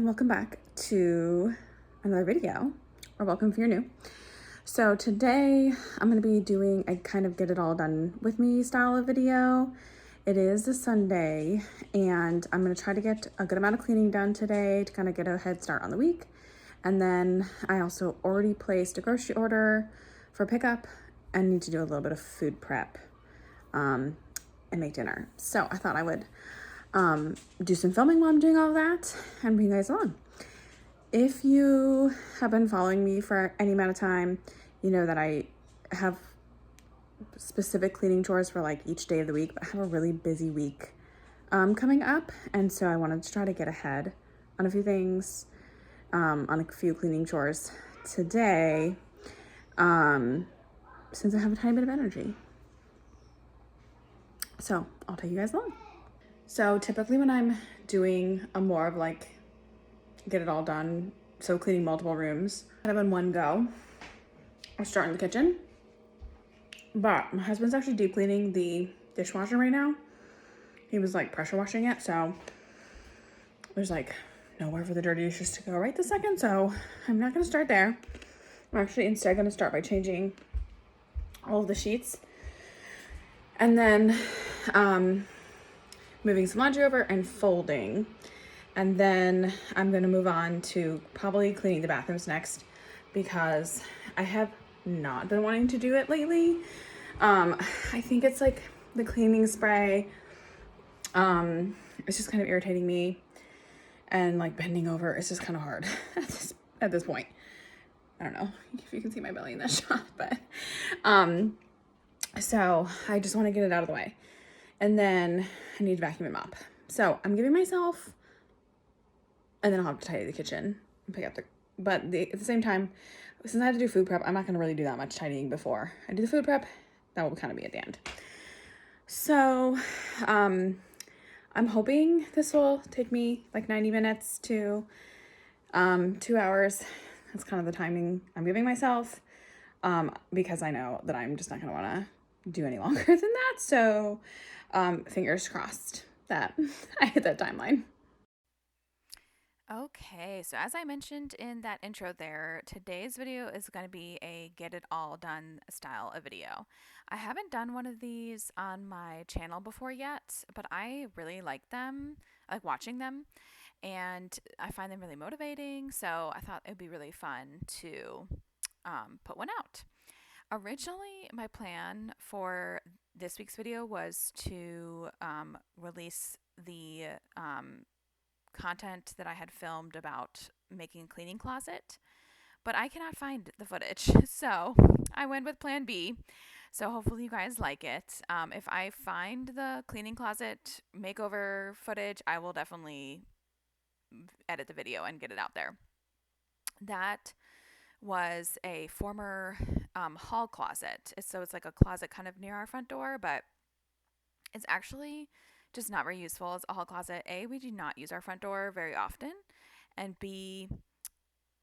welcome back to another video, or welcome if you're new. So today I'm going to be doing a kind of get it all done with me style of video. It is a Sunday and I'm going to try to get a good amount of cleaning done today to kind of get a head start on the week. And then I also already placed a grocery order for pickup and need to do a little bit of food prep and make dinner. So I thought I would do some filming while I'm doing all of that and bring you guys along. If you have been following me for any amount of time, you know that I have specific cleaning chores for like each day of the week, but I have a really busy week coming up, and so I wanted to try to get ahead on a few things, on a few cleaning chores today, since I have a tiny bit of energy. So I'll take you guys along. So typically when I'm doing a more of like get it all done, so cleaning multiple rooms kind of in one go, I'll start in the kitchen. But my husband's actually deep cleaning the dishwasher right now. He was like pressure washing it, so there's like nowhere for the dirty dishes to go right this second, so I'm not gonna start there. I'm actually instead gonna start by changing all of the sheets and then moving some laundry over and folding. And then I'm gonna move on to probably cleaning the bathrooms next because I have not been wanting to do it lately. I think it's like the cleaning spray. It's just kind of irritating me, and like bending over, it's just kind of hard at this point. I don't know if you can see my belly in this shot, but so I just want to get it out of the way. And then I need to vacuum and mop. So I'm giving myself, and then I'll have to tidy the kitchen and pick up at the same time, since I had to do food prep, I'm not going to really do that much tidying before I do the food prep. That will kind of be at the end. So I'm hoping this will take me like 90 minutes to 2 hours. That's kind of the timing I'm giving myself, because I know that I'm just not going to want to do any longer than that. So fingers crossed that I hit that timeline. Okay, so as I mentioned in that intro there, today's video is going to be a get it all done style of video. I haven't done one of these on my channel before yet, but I really like them, I like watching them, and I find them really motivating, so I thought it would be really fun to put one out. Originally, my plan for this week's video was to release the content that I had filmed about making a cleaning closet, but I cannot find the footage. So I went with plan B. So hopefully you guys like it. If I find the cleaning closet makeover footage, I will definitely edit the video and get it out there. That was a former hall closet. So it's like a closet kind of near our front door, but it's actually just not very useful as a hall closet. A, we do not use our front door very often, and B,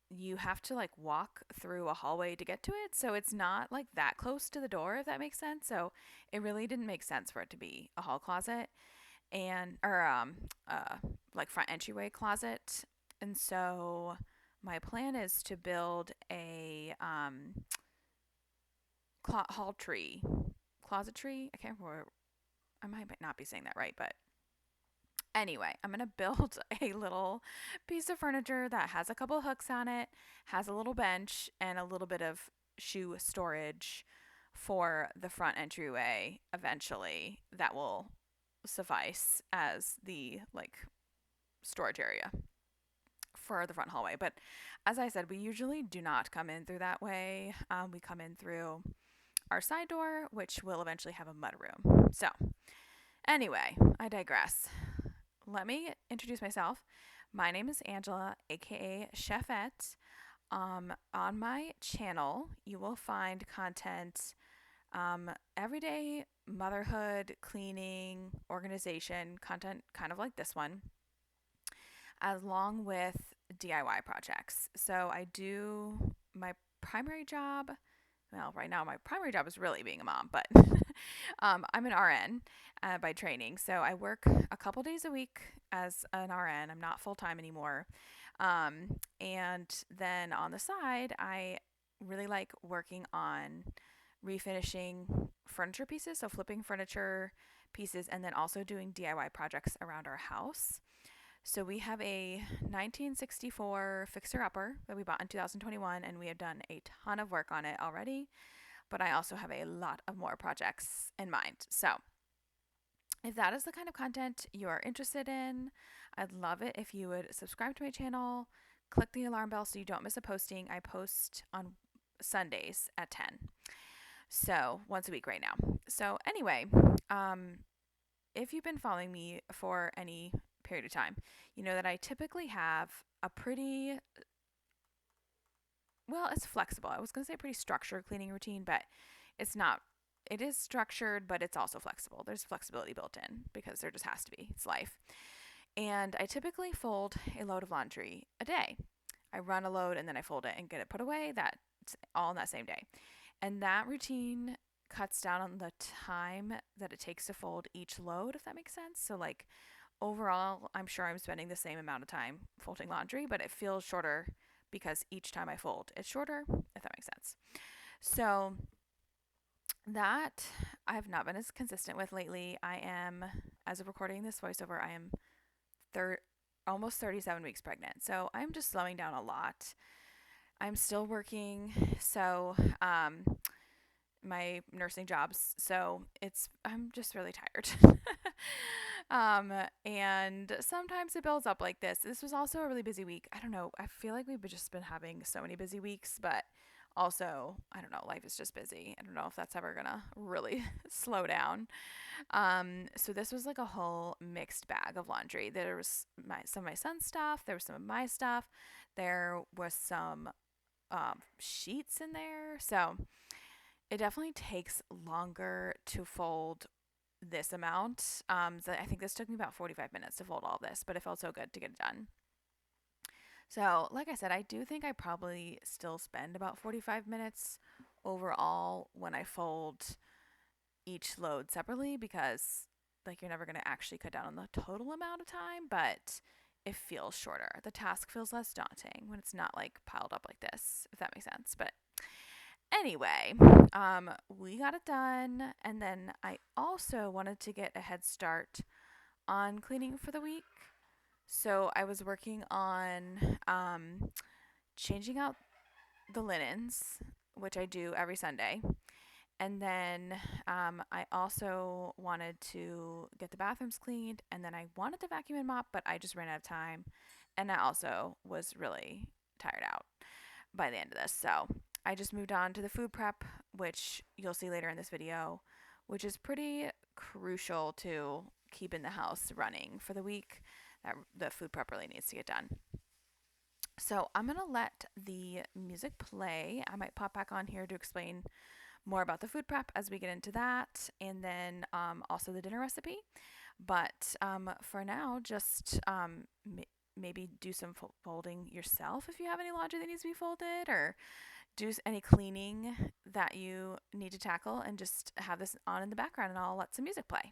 you have to like walk through a hallway to get to it, so it's not like that close to the door, if that makes sense. So it really didn't make sense for it to be a hall closet and or like front entryway closet. And so my plan is to build a hall tree, closet tree. I can't remember. I might not be saying that right, but anyway, I'm going to build a little piece of furniture that has a couple of hooks on it, has a little bench, and a little bit of shoe storage for the front entryway eventually. That will suffice as the like storage area for the front hallway. But as I said, we usually do not come in through that way. We come in through our side door, which will eventually have a mud room. So anyway, I digress. Let me introduce myself. My name is Angela, aka Chefette. On my channel, you will find content, everyday motherhood, cleaning, organization content, kind of like this one, along with DIY projects. So I do my primary job. Well, right now my primary job is really being a mom, but I'm an RN by training. So I work a couple days a week as an RN. I'm not full time anymore. And then on the side, I really like working on refinishing furniture pieces, so flipping furniture pieces, and then also doing DIY projects around our house. So we have a 1964 fixer-upper that we bought in 2021, and we have done a ton of work on it already. But I also have a lot of more projects in mind. So if that is the kind of content you are interested in, I'd love it if you would subscribe to my channel, click the alarm bell so you don't miss a posting. I post on Sundays at 10. So once a week right now. So anyway, if you've been following me for any period of time, you know that I typically have a pretty, well, it's flexible. I was going to say pretty structured cleaning routine, but it's not. It is structured, but it's also flexible. There's flexibility built in because there just has to be. It's life. And I typically fold a load of laundry a day. I run a load and then I fold it and get it put away. That's all in that same day. And that routine cuts down on the time that it takes to fold each load, if that makes sense. So, like, overall, I'm sure I'm spending the same amount of time folding laundry, but it feels shorter because each time I fold, it's shorter, if that makes sense. So, that I have not been as consistent with lately. I am, as of recording this voiceover, I am almost 37 weeks pregnant. So I'm just slowing down a lot. I'm still working, so my nursing jobs. So I'm just really tired. And sometimes it builds up like this. This was also a really busy week. I don't know. I feel like we've just been having so many busy weeks, but also, I don't know, life is just busy. I don't know if that's ever gonna really slow down. So this was like a whole mixed bag of laundry. There was some of my son's stuff. There was some of my stuff. There was some sheets in there. So it definitely takes longer to fold this amount. So I think this took me about 45 minutes to fold all this, but it felt so good to get it done. So, like I said, I do think I probably still spend about 45 minutes overall when I fold each load separately because, like, you're never going to actually cut down on the total amount of time, but it feels shorter. The task feels less daunting when it's not like piled up like this, if that makes sense. But anyway, we got it done, and then I also wanted to get a head start on cleaning for the week. So I was working on changing out the linens, which I do every Sunday. And then I also wanted to get the bathrooms cleaned, and then I wanted to vacuum and mop, but I just ran out of time. And I also was really tired out by the end of this. So I just moved on to the food prep, which you'll see later in this video, which is pretty crucial to keeping the house running for the week. That the food prep really needs to get done. So I'm going to let the music play. I might pop back on here to explain more about the food prep as we get into that, and then also the dinner recipe. But for now, just maybe do some folding yourself if you have any laundry that needs to be folded, or do any cleaning that you need to tackle, and just have this on in the background, and I'll let some music play.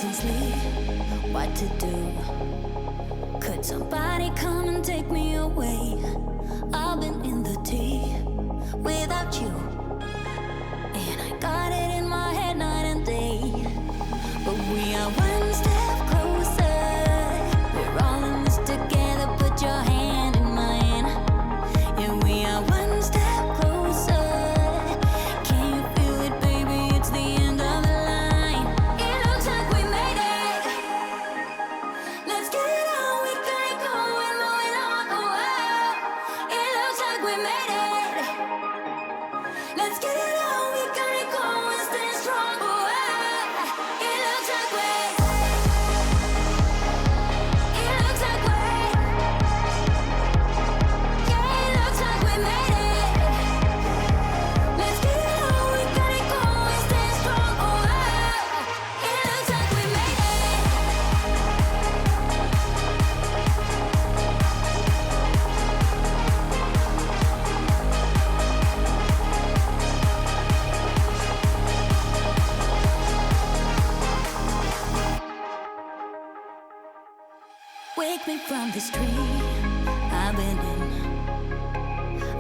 sleep, what to do. Could somebody come and take me away? I've been in the tea without you, and I got it in my head night and day. But we are one step closer. We're all in this together. Put your hand in mine. Yeah, we are one step closer. Can you feel it, baby? It's the end of the line. It looks like we made it. Let's get it on. We got it going, moving on. Oh, oh. It looks like we made it. Let's get it on. We got it going, stay strong. Oh, oh. It looks like we. It looks like we. Yeah, it looks like we made it. Let's get it on. We got it going, stay strong. Oh, oh. It looks like we made it. Wake me from this dream I've been in.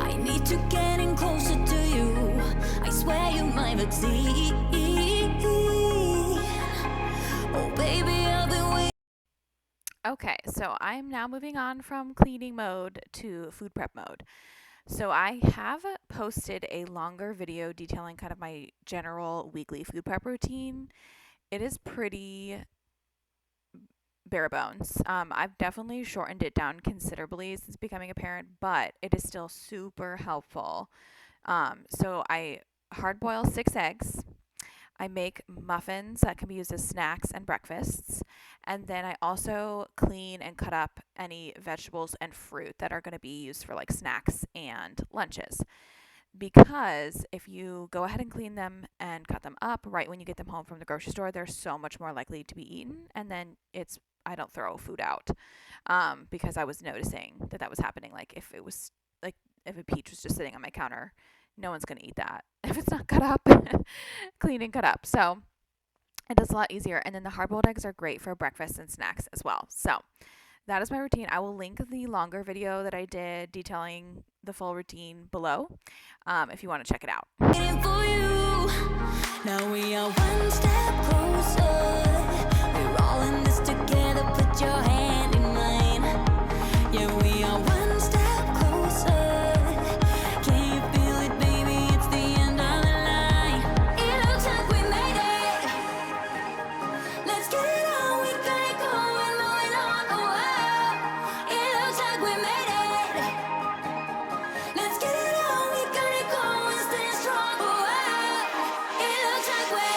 I need to get in closer to you. I swear you're my vaccine. Oh baby, I've been waiting. Okay, so I'm now moving on from cleaning mode to food prep mode. So I have posted a longer video detailing kind of my general weekly food prep routine. It is pretty bare bones. I've definitely shortened it down considerably since becoming a parent, but it is still super helpful. So I hard boil 6 eggs. I make muffins that can be used as snacks and breakfasts. And then I also clean and cut up any vegetables and fruit that are going to be used for like snacks and lunches. Because if you go ahead and clean them and cut them up right when you get them home from the grocery store, they're so much more likely to be eaten. And then I don't throw food out, because I was noticing that was happening. Like if it was like if a peach was just sitting on my counter, no one's gonna eat that if it's not cut up, clean and cut up. So it is a lot easier. And then the hard-boiled eggs are great for breakfast and snacks as well. So that is my routine. I will link the longer video that I did detailing the full routine below, if you want to check it out. Waiting for you. Now we are one step closer. We're all in this together. Put your hand in mine. Yeah, we are one step closer. Can you feel it, baby? It's the end of the line. It looks like we made it. Let's get it on. We got it going, moving on. Oh, oh. It looks like we made it. Let's get it on. We got it going, stay strong. Oh, oh. It looks like we.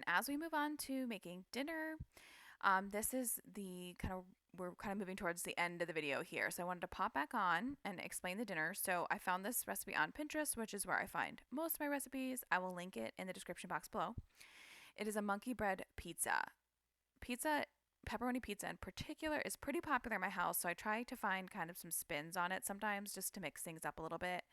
as we move on to making dinner, this is the we're kind of moving towards the end of the video here. So I wanted to pop back on and explain the dinner. So I found this recipe on Pinterest, which is where I find most of my recipes. I will link it in the description box below. It is a monkey bread pizza. Pepperoni pizza in particular is pretty popular in my house. So I try to find kind of some spins on it sometimes just to mix things up a little bit,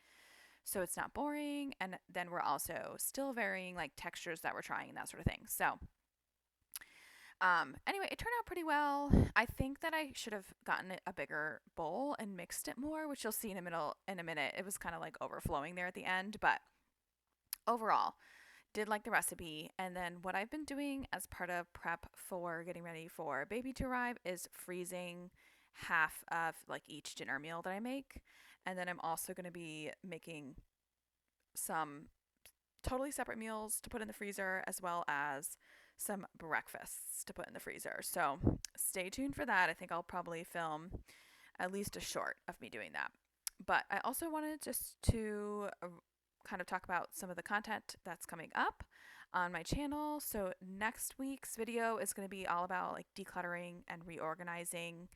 so it's not boring. And then we're also still varying like textures that we're trying and that sort of thing. So anyway, it turned out pretty well. I think that I should have gotten a bigger bowl and mixed it more, which you'll see in a minute. It was kind of like overflowing there at the end, but overall, did like the recipe. And then what I've been doing as part of prep for getting ready for baby to arrive is freezing half of like each dinner meal that I make. And then I'm also going to be making some totally separate meals to put in the freezer, as well as some breakfasts to put in the freezer. So stay tuned for that. I think I'll probably film at least a short of me doing that. But I also wanted just to kind of talk about some of the content that's coming up on my channel. So next week's video is going to be all about like decluttering and reorganizing,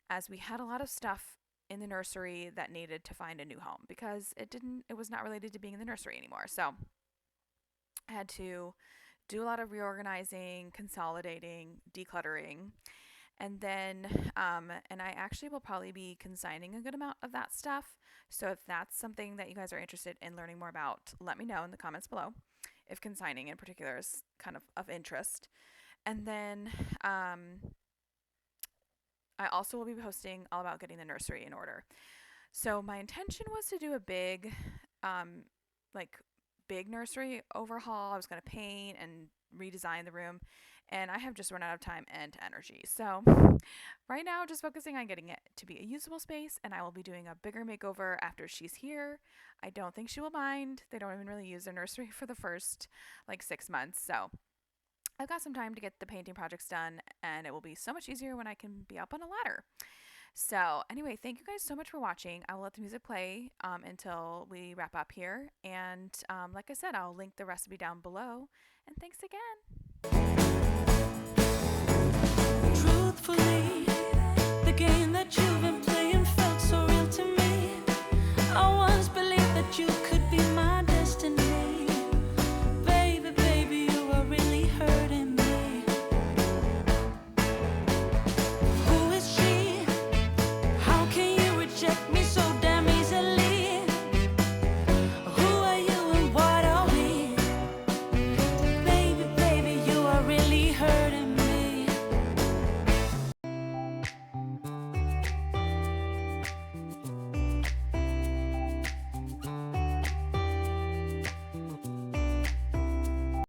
as we had a lot of stuff in the nursery that needed to find a new home because it was not related to being in the nursery anymore. So I had to do a lot of reorganizing, consolidating, decluttering, and then and I actually will probably be consigning a good amount of that stuff. So if that's something that you guys are interested in learning more about, let me know in the comments below if consigning in particular is kind of interest. And then I also will be posting all about getting the nursery in order. So my intention was to do a big big nursery overhaul. I was going to paint and redesign the room, and I have just run out of time and energy. So right now, just focusing on getting it to be a usable space, and I will be doing a bigger makeover after she's here. I don't think she will mind. They don't even really use their nursery for the first like 6 months. So I've got some time to get the painting projects done, and it will be so much easier when I can be up on a ladder. So anyway, thank you guys so much for watching. I will let the music play until we wrap up here. And like I said, I'll link the recipe down below. And thanks again. Truthfully, the game that you've been playing felt so real to me. I once believed